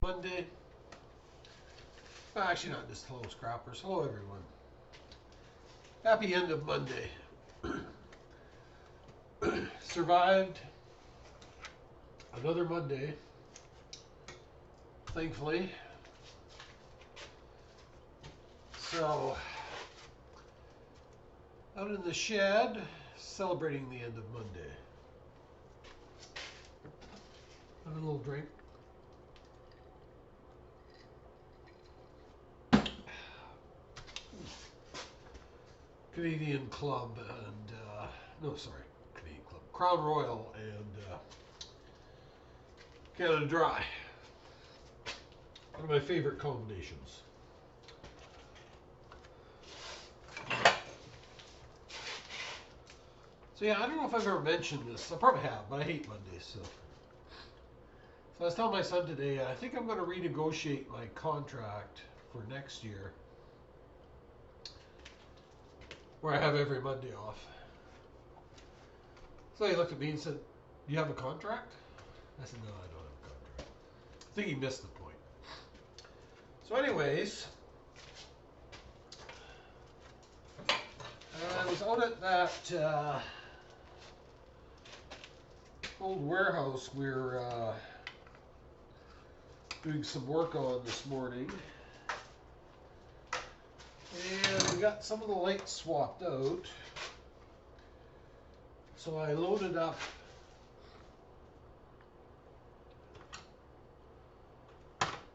Monday. Well, actually, not just hello, scrappers. Hello, everyone. Happy end of Monday. Survived another Monday, thankfully. So, out in the shed, celebrating the end of Monday. Have a little drink. Canadian Club and, no, sorry, Canadian Club. Crown Royal and Canada Dry. One of my favorite combinations. So yeah, I don't know if I've ever mentioned this. I probably have, but I hate Mondays. So I was telling my son today, I think I'm going to renegotiate my contract for next year, where I have every Monday off. So he looked at me and said, "Do you have a contract?" I said, "No, I don't have a contract." I think he missed the point. So anyways, I was out at that old warehouse we're doing some work on this morning. And we got some of the lights swapped out. So I loaded up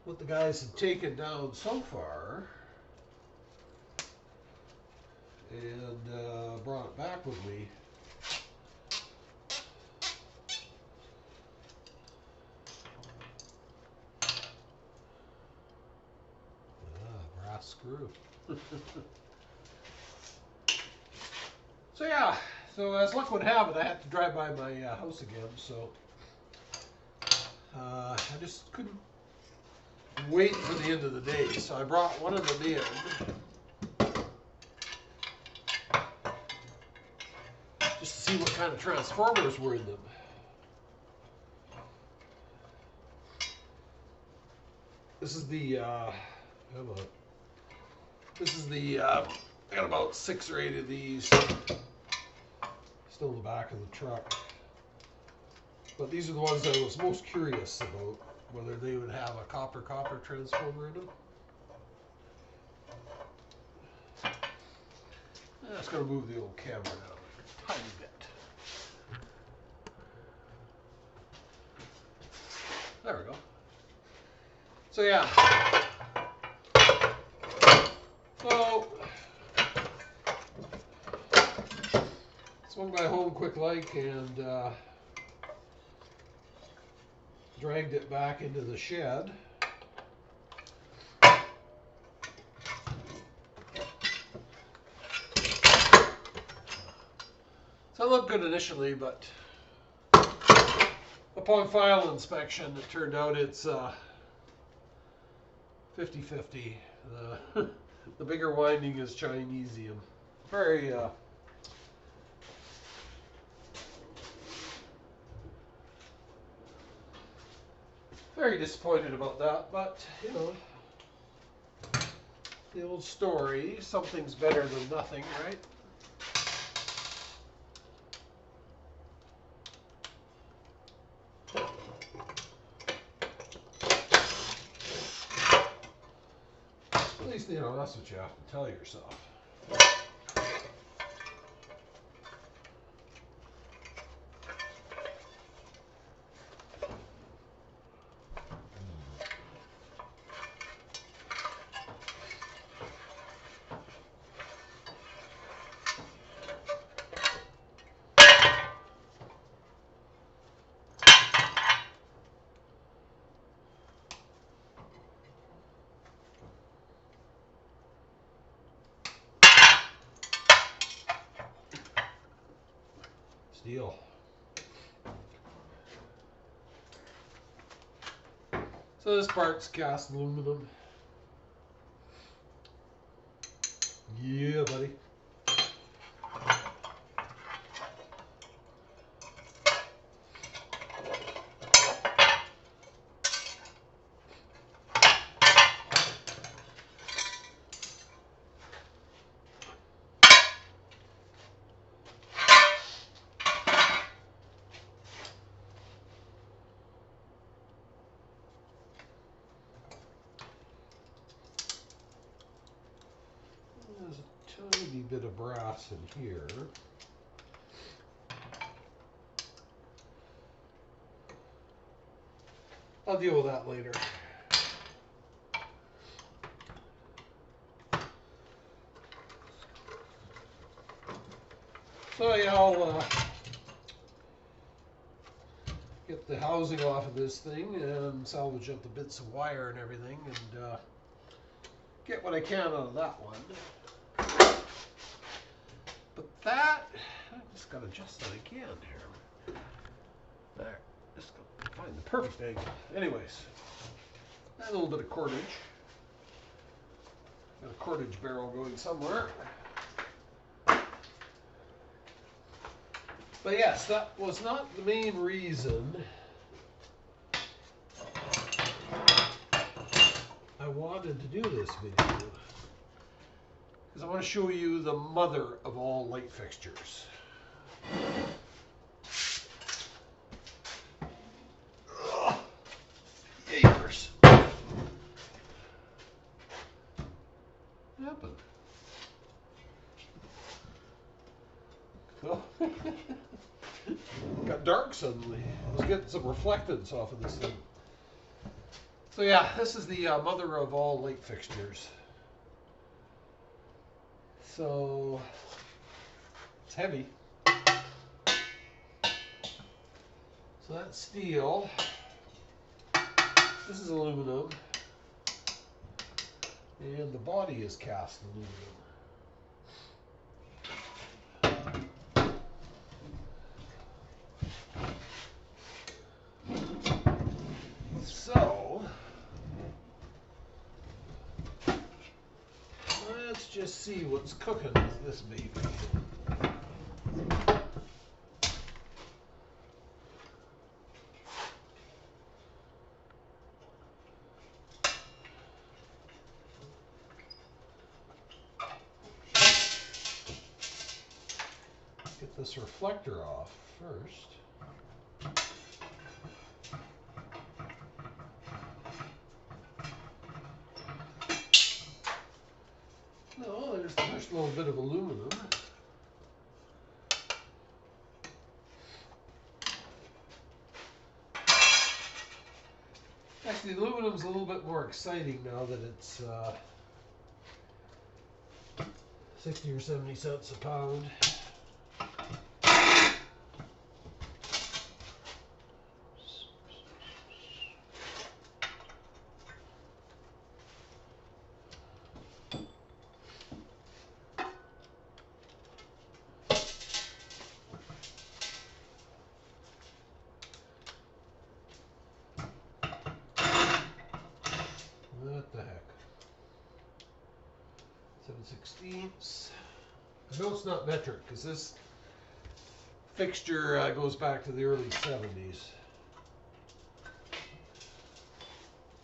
what the guys had taken down so far and brought it back with me. Brass screw. So yeah, so as luck would have it, I had to drive by my house again, so I just couldn't wait for the end of the day, so I brought one of them in just to see what kind of transformers were in them. This is the I got about 6 or 8 of these still in the back of the truck. But these are the ones I was most curious about, whether they would have a copper-copper transformer in them. I'm just going to move the old camera down a tiny bit. There we go. So yeah. So swung by home quick like and dragged it back into the shed. So it looked good initially, but upon final inspection, it turned out it's 50-50. The bigger winding is Chinesium. Very very disappointed about that, but you know, the old story, something's better than nothing, right? At least, you know, that's what you have to tell yourself. Steel. So this part's cast aluminum. Yeah, buddy. bit of brass in here. I'll deal with that later. So yeah, I'll get the housing off of this thing and salvage up the bits of wire and everything, and get what I can out of that one. But that, I just got to adjust that again here. There, just got to find the perfect angle. Anyways, a little bit of cordage. Got a cordage barrel going somewhere. But yes, that was not the main reason I wanted to do this video. Because I want to show you the mother of all light fixtures. Ugh, yavers. What happened? Oh. Got dark suddenly. I was getting some reflectance off of this thing. So yeah, this is the mother of all light fixtures. So it's heavy. So that's steel. This is aluminum. And the body is cast aluminum. So let's just see what's cooking with this baby. Get this reflector off first. No, there's the first little bit of aluminum. Actually, the aluminum's a little bit more exciting now that it's 60 or 70 cents a pound. What the heck? 7/16. I know it's not metric because this fixture goes back to the early 70s.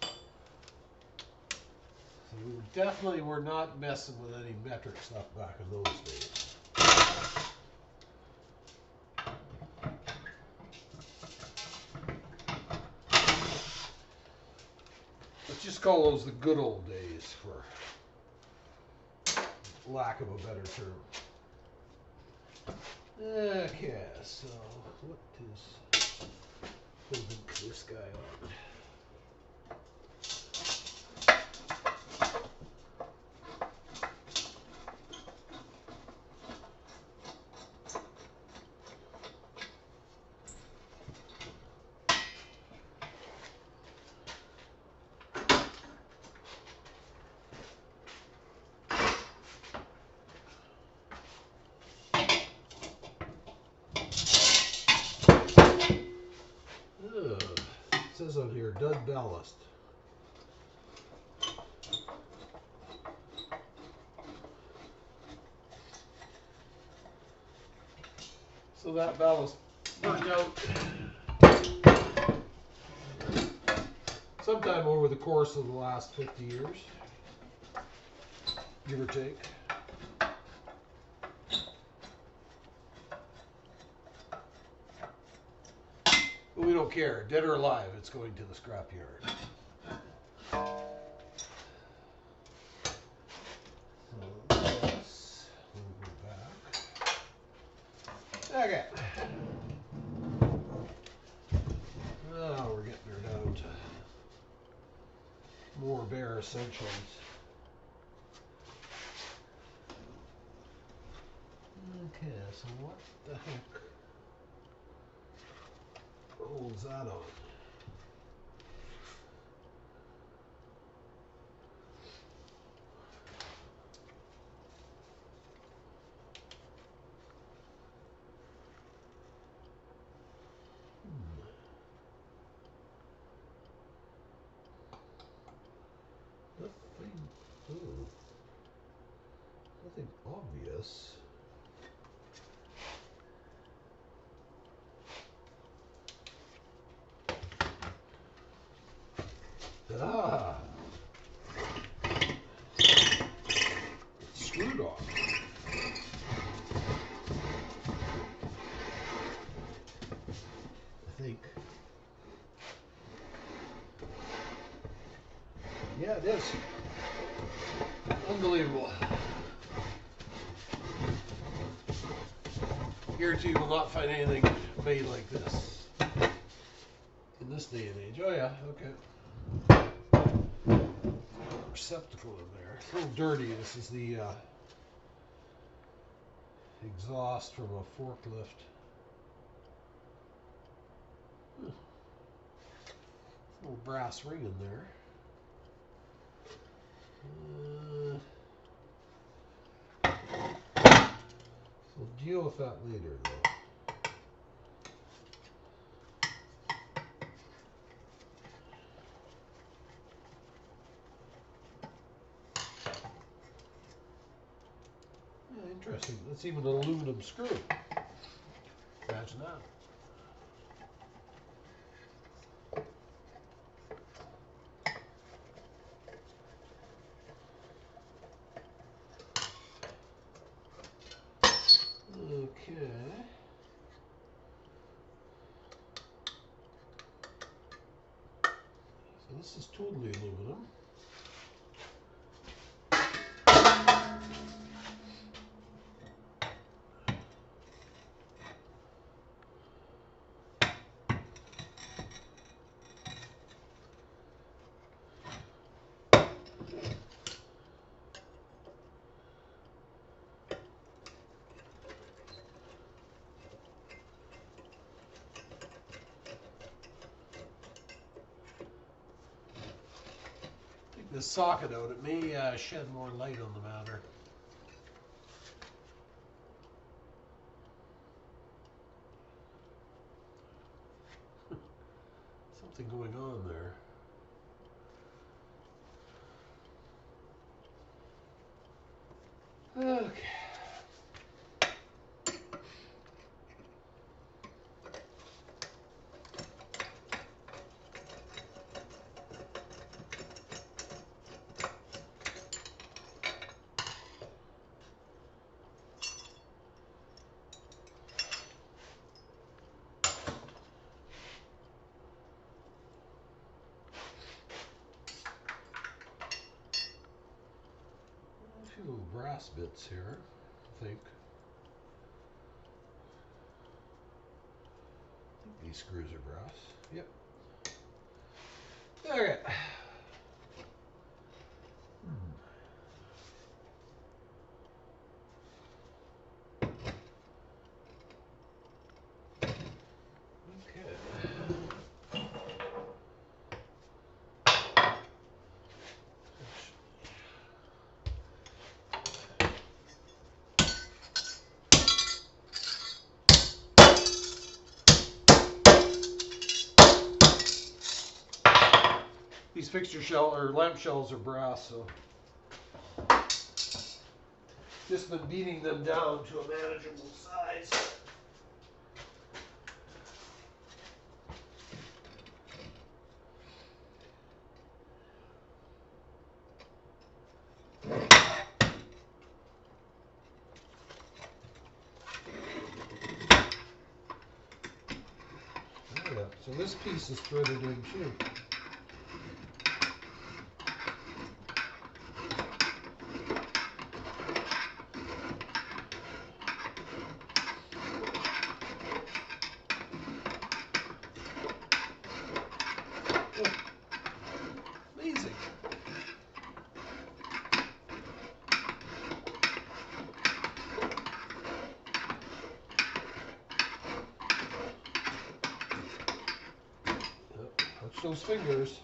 So we definitely were not messing with any metric stuff back in those days. Let's just call those the good old days, for lack of a better term. Okay, so what is holding this guy on? It says on here, dud ballast. So that ballast burnt out sometime over the course of the last 50 years, give or take. But we don't care, dead or alive, it's going to the scrapyard. So this, more bare essentials. Okay, so what the heck holds that on? Nothing obvious. Ah! It's screwed off. I think. Yeah, it is. Unbelievable. Guarantee you will not find anything made like this in this day and age. Oh yeah, okay. Receptacle in there. It's a little dirty. This is the exhaust from a forklift. Little brass ring in there. We'll deal with that later, though. Yeah, interesting. That's even an aluminum screw. Imagine that. Okay. So this is totally aluminum. Take this socket out. It may shed more light on the matter. Something going on there. Okay. A few little brass bits here, I think. These screws are brass. Yep. Okay. These fixture shell or lamp shells are brass, so just been beating them down to a manageable size. Oh yeah, so this piece is threaded in too. Amazing. those fingers.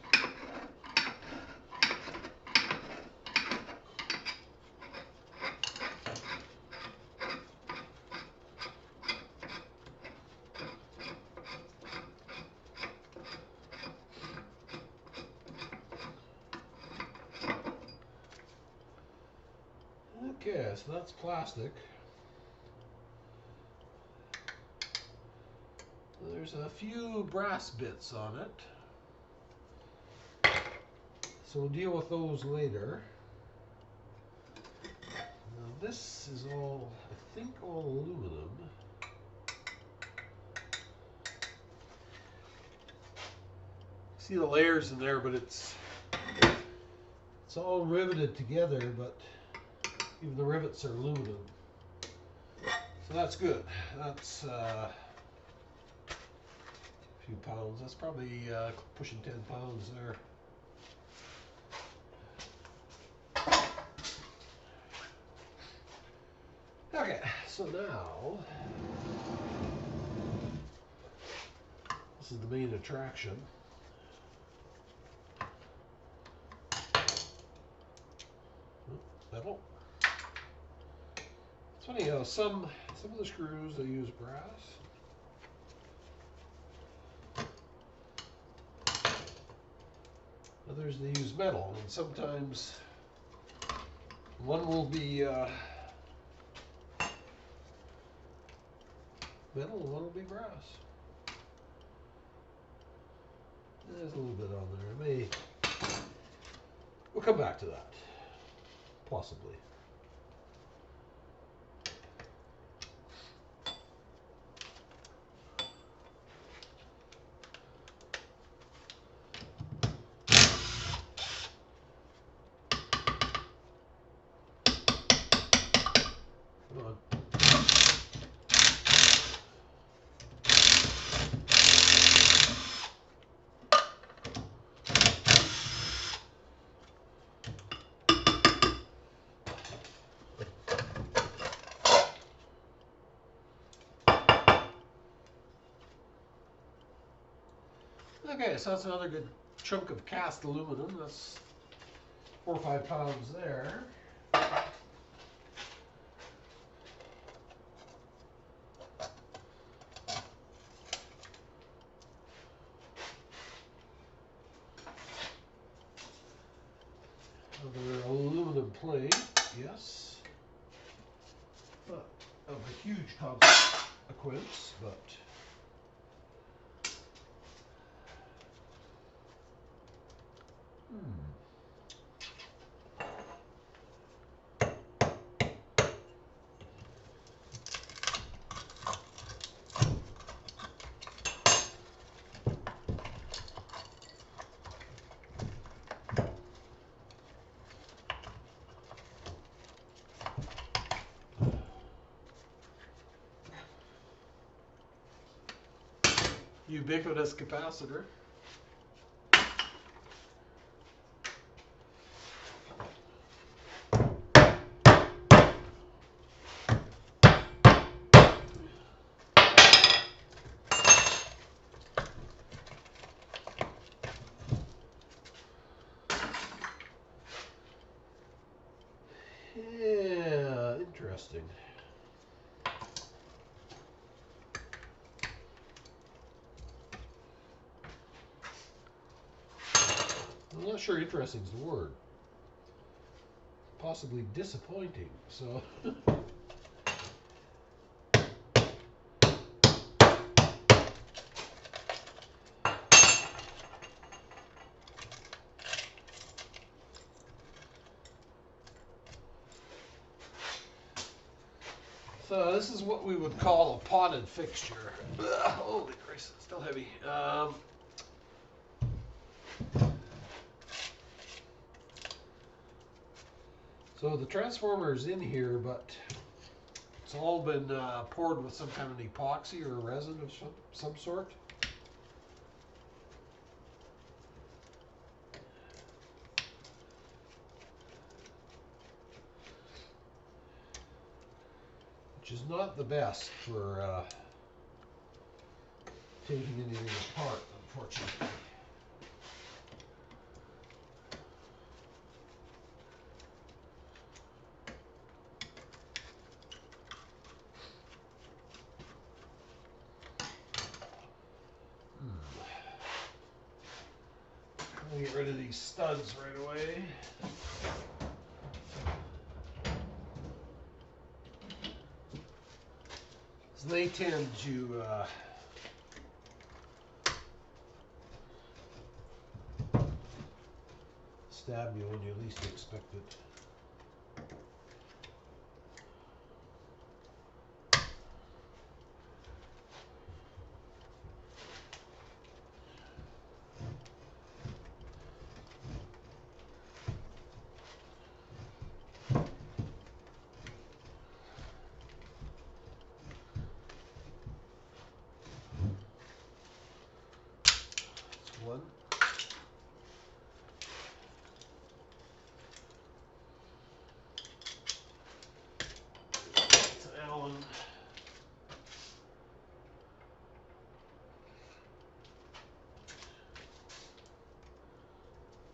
Okay, so that's plastic. There's a few brass bits on it, so we'll deal with those later. Now this is all, I think, all aluminum. See the layers in there, but it's all riveted together, but even the rivets are aluminum. So that's good. That's a few pounds. That's probably pushing 10 pounds there. Okay, so now this is the main attraction. Metal. It's funny how some of the screws they use brass. Others they use metal, and sometimes one will be metal and one will be brass. There's a little bit on there. We'll come back to that, possibly. Okay, so that's another good chunk of cast aluminum. That's 4 or 5 pounds there. Another aluminum plate, yes. Not of a huge consequence, but ubiquitous capacitor. Yeah, interesting. I'm not sure interesting is the word. Possibly disappointing, so. So this is what we would call a potted fixture. Ugh, holy Christ, it's still heavy. So the transformer is in here, but it's all been poured with some kind of epoxy or resin of some sort. Which is not the best for taking anything apart, unfortunately. get rid of these studs right away. So they tend to stab you when you least expect it. One. It's Allen.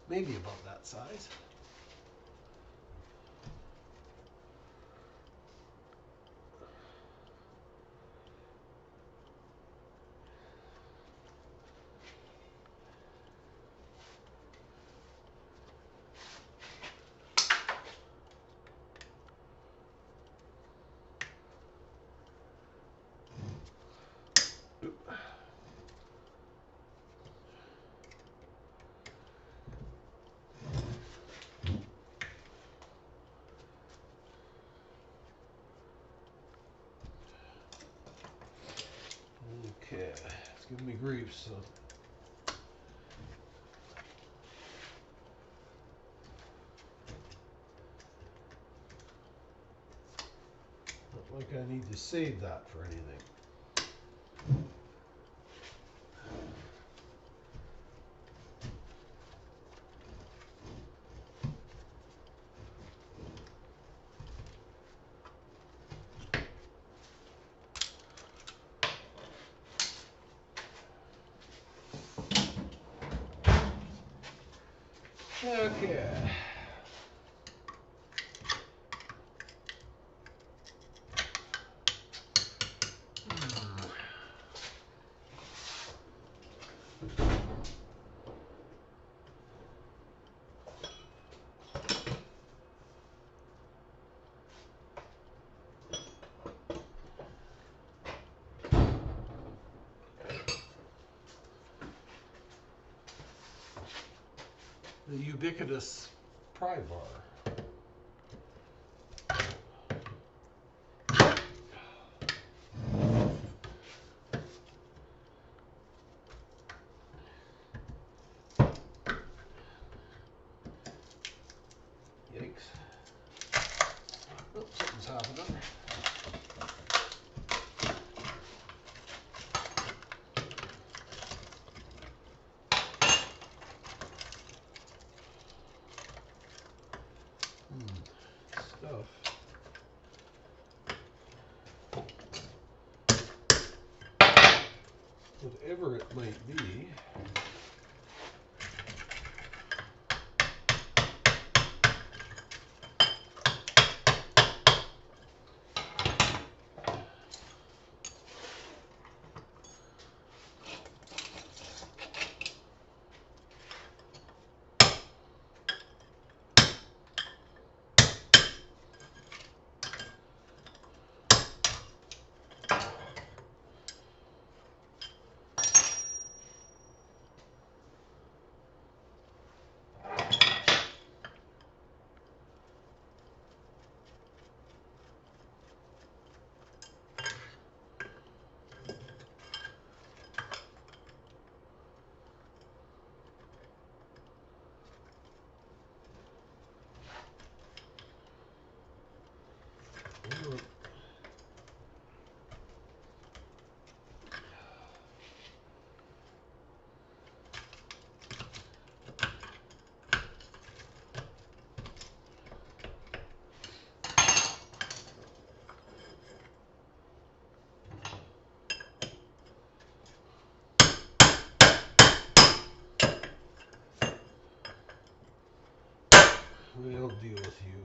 Maybe about that size. Okay, it's giving me grief, so. Not like I need to save that for anything. Okay. The ubiquitous pry bar. Yikes. Oh, something's happening. Stuff. Whatever it might be. We'll deal with you.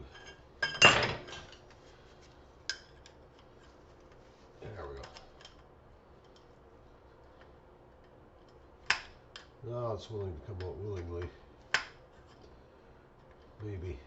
There we go. Now it's willing to come out willingly. maybe.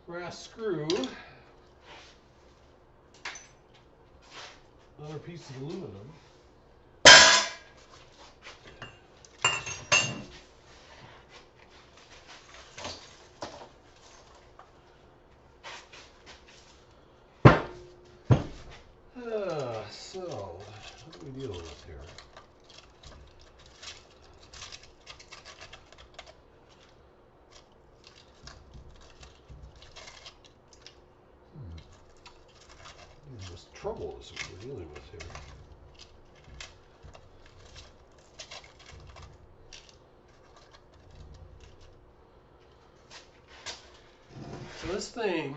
Brass screw, another piece of aluminum. So, what are we dealing with here? This trouble is what we're dealing with here. So this thing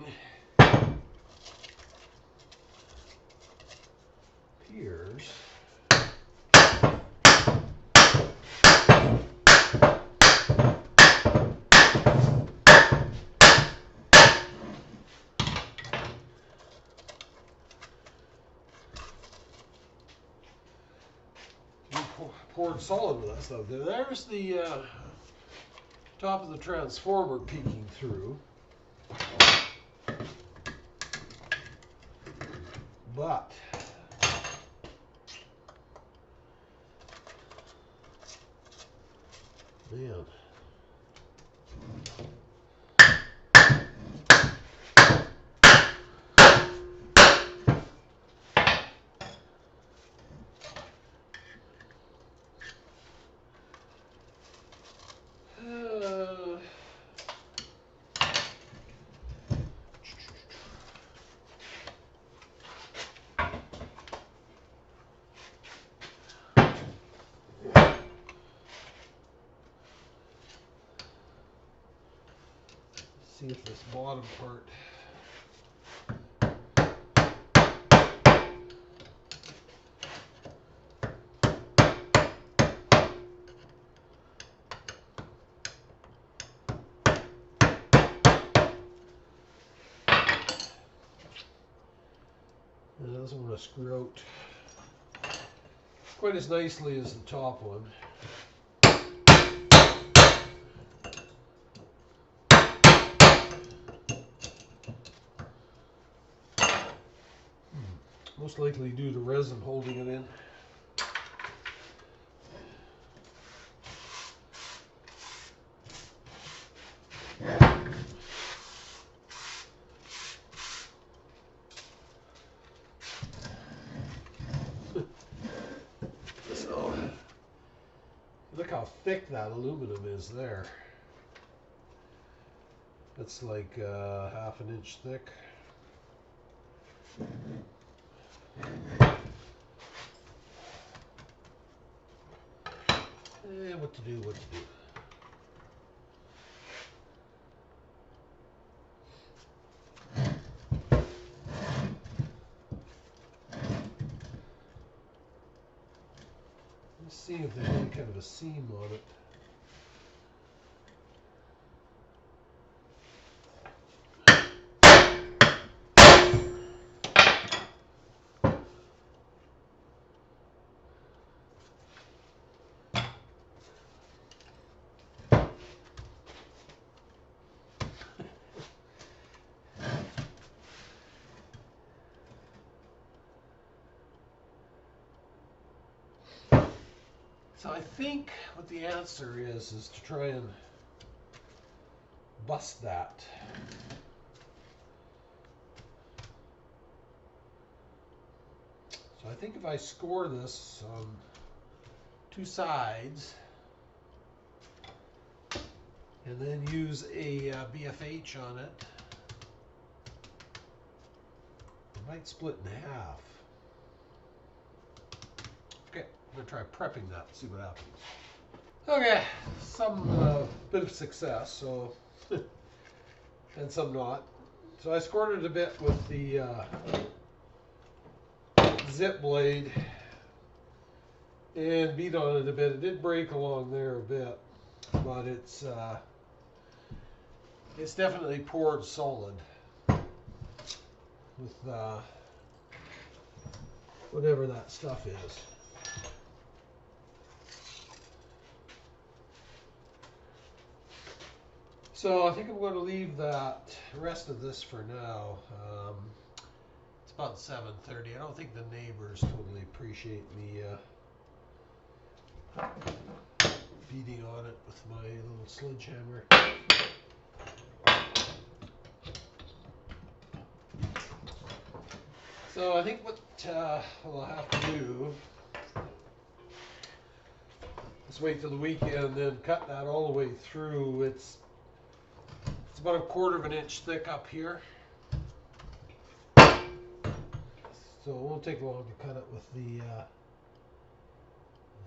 appears poured solid with that stuff. There's the top of the transformer peeking through. But man, see if this bottom part doesn't want to screw out quite as nicely as the top one. Most likely due to resin holding it in. So, look how thick that aluminum is there. It's like half an inch thick. What to do, what to do. Let's see if there's any kind of a seam on it. So I think what the answer is to try and bust that. So I think if I score this on two sides and then use a BFH on it, might split in half. Okay, I'm gonna try prepping that, see what happens. Okay, some bit of success, so and some not. So I scored it a bit with the zip blade and beat on it a bit. It did break along there a bit, but it's definitely poured solid with whatever that stuff is. So I think I'm going to leave that rest of this for now. It's about 7:30. I don't think the neighbors totally appreciate me beating on it with my little sledgehammer. So I think what I'll have to do is wait till the weekend and then cut that all the way through. It's about a 1/4 of an inch thick up here. So it won't take long to cut it with the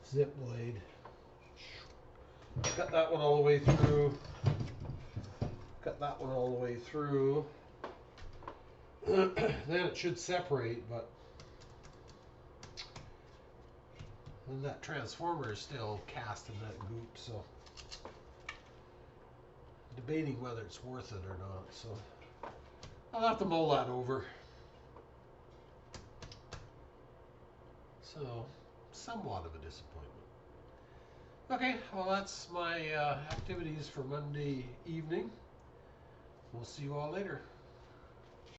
zip blade. Cut that one all the way through. Cut that one all the way through. Then it should separate, but then that transformer is still cast in that goop, so debating whether it's worth it or not. So I'll have to mull that over. So somewhat of a disappointment. Okay, well that's my activities for Monday evening. We'll see you all later.